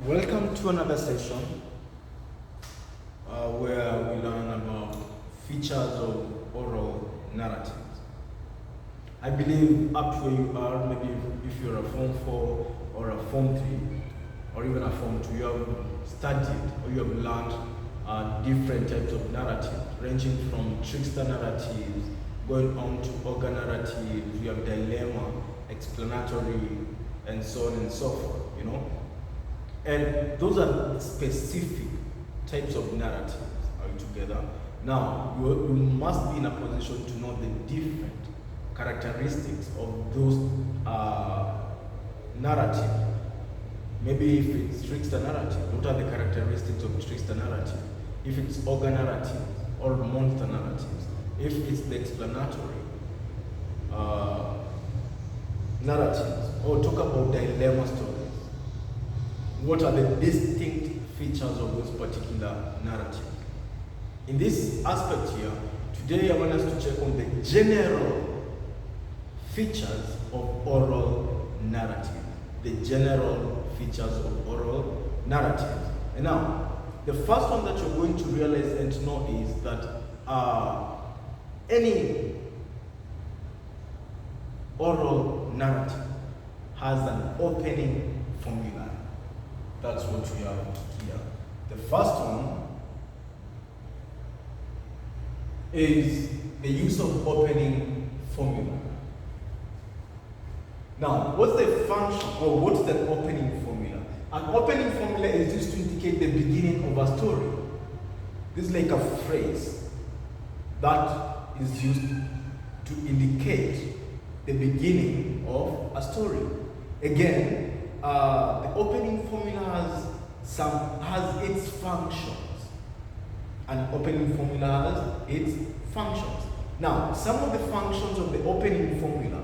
Welcome to another session where we learn about features of oral narratives. I believe up to where you are, maybe if you're a Form 4 or a Form 3 or even a Form 2, you have studied or you have learned different types of narratives, ranging from trickster narratives, going on to organ narratives, you have dilemma, explanatory, and so on and so forth, you know. And those are specific types of narratives altogether. Now, you must be in a position to know the different characteristics of those narratives. Maybe if it's trickster narrative, what are the characteristics of trickster narrative? If it's organ narrative or monster narratives, if it's the explanatory narratives, or talk about dilemma stories, what are the distinct features of those particular narratives? In this aspect here, today I want us to check on the general features of oral narrative. The general features of oral narrative. And now, the first one that you're going to realize and to know is that any oral narrative has an opening formula. That's what we have here. The first one is the use of opening formula. Now, what's the function or what's the opening formula? An opening formula is used to indicate the beginning of a story. This is like a phrase that is used to indicate the beginning of a story. Again, the opening formula has its functions. An opening formula has its functions. Now, some of the functions of the opening formula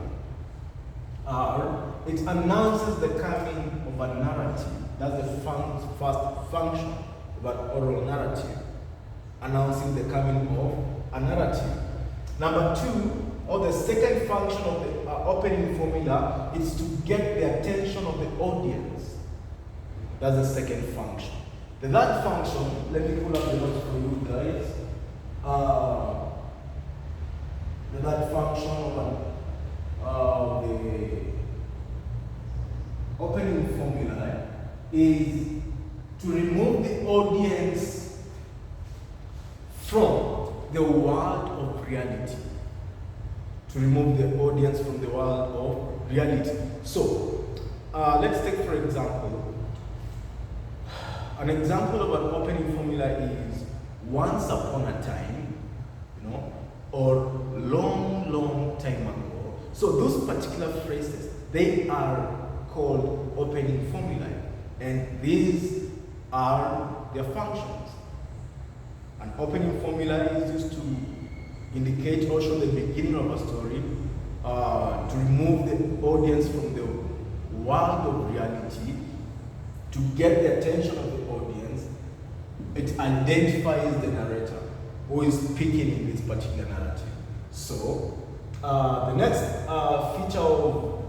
are, it announces the coming of a narrative. That's the first function of an oral narrative, announcing the coming of a narrative. Number two, or the second function of the opening formula is to get the attention of the audience. That's the second function. The third function, let me pull up the notes for you guys. The third function of the opening formula is to remove the audience from the world of reality. To remove the audience from the world of reality. So, let's take for example, an example of an opening formula is once upon a time, you know, or long, long time ago. So those particular phrases, they are called opening formulae, and these are their functions. An opening formula is used to indicate or show the beginning of a story, to remove the audience from the world of reality, to get the attention of the audience. It identifies the narrator who is speaking in this particular narrative. So, the next feature of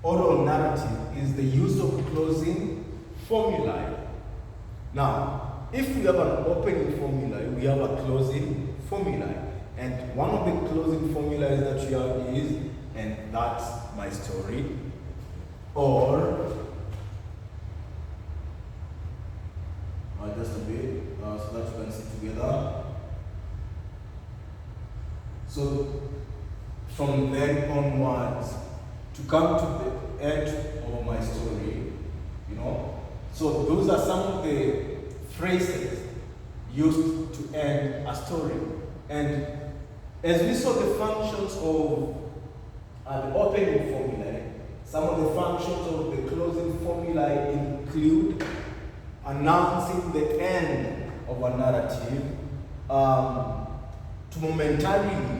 oral narrative is the use of closing formulae. Now, if we have an opening formula, we have a closing formula. And one of the closing formulas that we have is, and that's my story, or just a bit, so that you can see together. So from then onwards, to come to the end of my story, you know. So those are some of the phrases used to end a story. And as we saw the functions of the opening formula, some of the functions of the closing formula include announcing the end of a narrative, to momentarily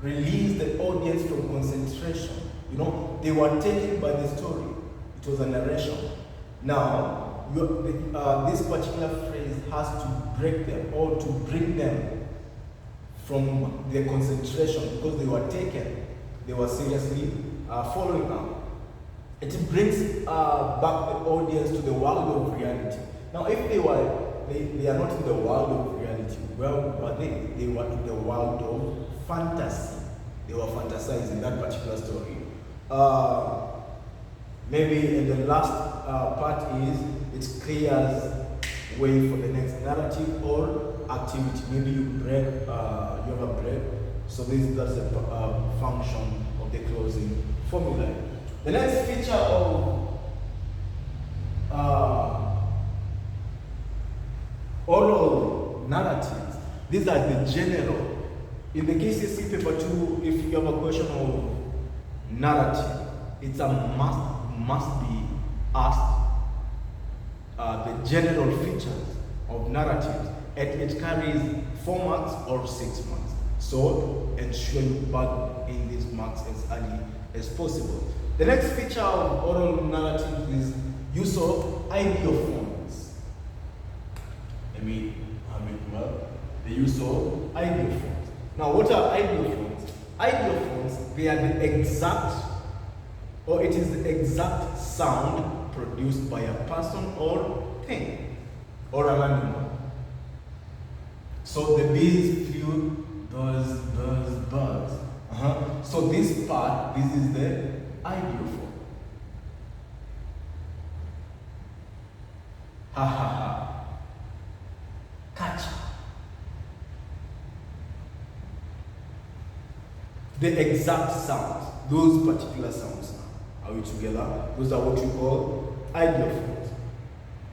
release the audience from concentration. You know, they were taken by the story. It was a narration. Now, this particular phrase has to break them or to bring them from their concentration because they were taken. They were seriously following up. It brings back the audience to the world of reality. Now, if they are not in the world of reality, well, were they? They were in the world of fantasy. They were fantasizing that particular story. Maybe in the last part is it clears way for the next narrative or activity. Maybe you break, you have a break. So that's the function of the closing formula. The next feature of oral narratives, these are the general. In the KCSE paper 2, if you have a question of narrative, it's a must be asked the general features of narratives, and it carries 4 marks or 6 marks. So ensure you bag in these marks as early as possible. The next feature of oral narrative is use of ideophones. The use of ideophones. Now, what are ideophones? Ideophones, they are the exact, or it is the exact sound produced by a person or thing, or an animal. So the bees flew, buzz, buzz, buzz. So this part, this is the ideophone. Ha ha ha. Catch. The exact sounds, those particular sounds now. Are we together? Those are what you call ideophones.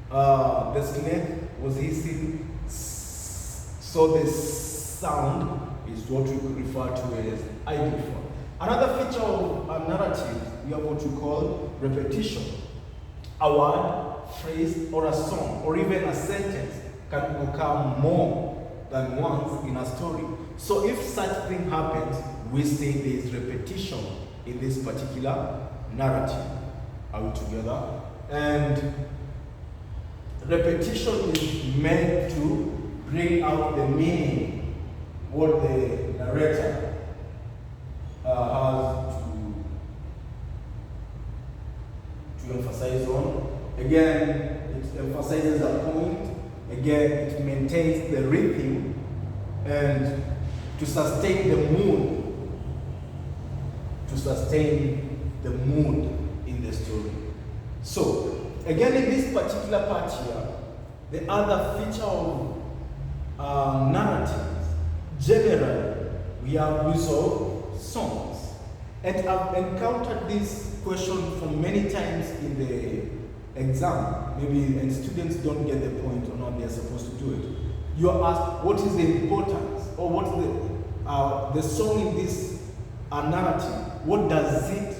The snake was hissing, so the sound is what we refer to as ideophone. Another feature of a narrative, we have what you call repetition. A word, phrase, or a song, or even a sentence can occur more than once in a story. So if such thing happens, we say there is repetition in this particular narrative. Are we together? And repetition is meant to bring out the meaning, what the narrator has to emphasize on. Again, it emphasizes a point. Again, it maintains the rhythm and to sustain the mood. In the story. So, again, in this particular part here, the other feature of narratives, generally, we have use of songs. And I've encountered this question for many times in the exam, maybe, and students don't get the point on how they're supposed to do it. You are asked, what is the importance, or what is the song in this narrative? What does it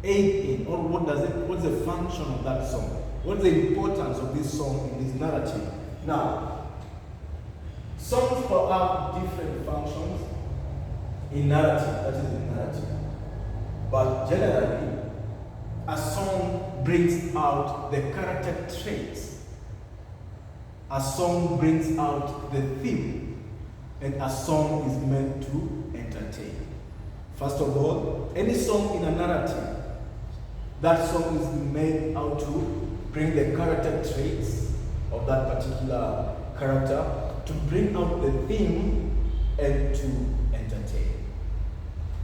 aid in, or what's the function of that song? What's the importance of this song in this narrative? Now, songs have different functions in narrative, that is in narrative. But generally, a song brings out the character traits. A song brings out the theme, and a song is meant to entertain. First of all, any song in a narrative, that song is made out to bring the character traits of that particular character, to bring out the theme, and to entertain.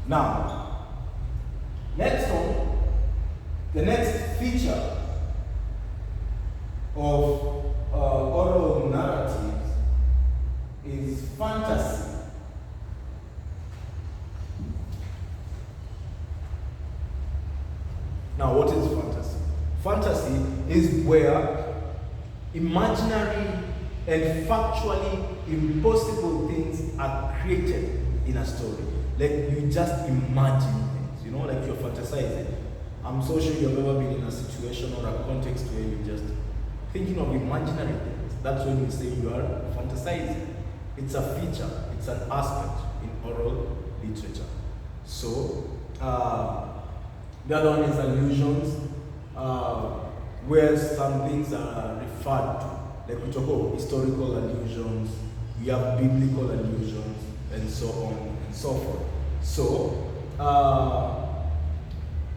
Now, next one, the next feature of oral narratives is fantasy. Now, what is fantasy? Fantasy is where imaginary and factually impossible things are created in a story. Like you just imagine things, you know, like you're fantasizing. I'm so sure you've ever been in a situation or a context where you're just thinking of imaginary things. That's when you say you are fantasizing. It's a feature, it's an aspect in oral literature. So, the other one is allusions, where some things are referred to. Like we talk about historical allusions, we have biblical allusions, and so on and so forth. So,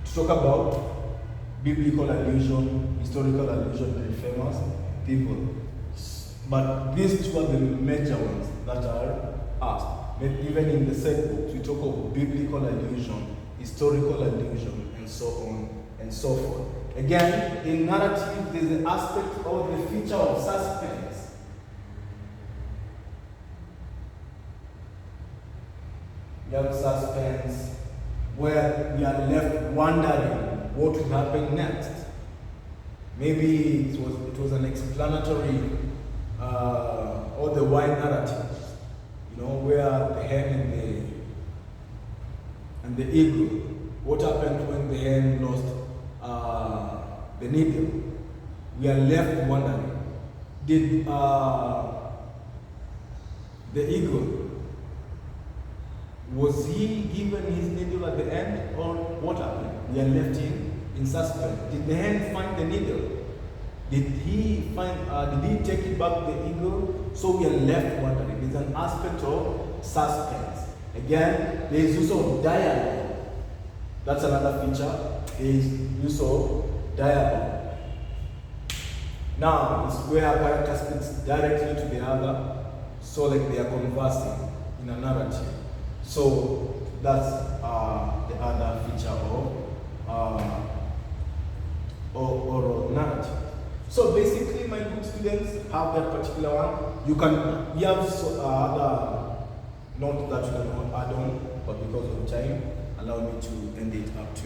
to talk about biblical allusion, historical allusion to famous people. But these two are the major ones that are asked. But even in the set books, we talk of biblical allusion, historical allusion, and so on and so forth. Again, in narrative, there's an aspect of the feature of suspense. We have suspense where we are left wondering what will happen next. Maybe it was an explanatory or the wide narrative, where the hen and the eagle. What happened when the hen lost the needle? We are left wondering. Did the eagle, was he given his needle at the end, or what happened? We are left in suspense. Did the hen find the needle? Did he take it back to the eagle? So we are left wondering. It's an aspect of suspense. Again, there is use of dialogue. That's another feature. There is use of dialogue. Now, it's where a character speaks directly to the other, so like they are conversing in a narrative. So that's the other feature of oral narrative. So basically, my good students have that particular one. We have other notes that we can add on, but because of time, allow me to end it up to